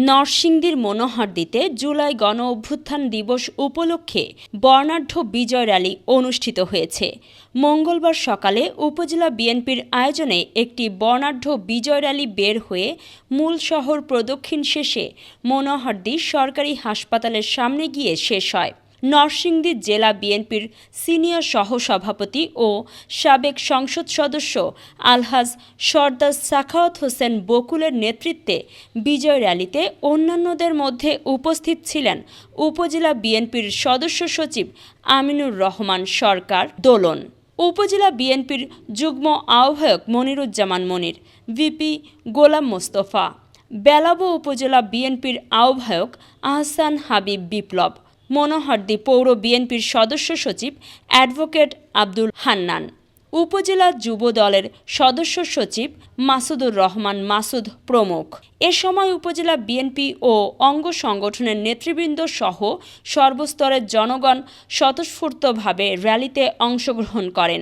নরসিংদীর মনোহরদীতে জুলাই গণ অভ্যুত্থান দিবস উপলক্ষে বর্ণাঢ্য বিজয় র্যালি অনুষ্ঠিত হয়েছে। মঙ্গলবার সকালে উপজেলা বিএনপির আয়োজনে একটি বর্ণাঢ্য বিজয় র্যালি বের হয়ে মূল শহর প্রদক্ষিণ শেষে মনোহরদী সরকারি হাসপাতালের সামনে গিয়ে শেষ হয়। নরসিংদী জেলা বিএনপির সিনিয়র সহসভাপতি ও সাবেক সংসদ সদস্য আলহাজ সরদার সাখাওয়াত হোসেন বকুলের নেতৃত্বে বিজয় র্যালিতে অন্যান্যদের মধ্যে উপস্থিত ছিলেন উপজেলা বিএনপির সদস্য সচিব আমিনুর রহমান সরকার দোলন, উপজেলা বিএনপির যুগ্ম আহ্বায়ক মনিরুজ্জামান মনির, ভিপি গোলাম মোস্তফা, বেলাব উপজেলা বিএনপির আহ্বায়ক আহসান হাবিব বিপ্লব, মনোহরদী পৌর বিএনপির সদস্য সচিব অ্যাডভোকেট আব্দুল হান্নান, উপজেলা যুব দলের সদস্য সচিব মাসুদুর রহমান মাসুদ প্রমুখ। এ সময় উপজেলা বিএনপি ও অঙ্গ সংগঠনের নেতৃবৃন্দ সহ সর্বস্তরের জনগণ স্বতঃস্ফূর্তভাবে র্যালিতে অংশগ্রহণ করেন।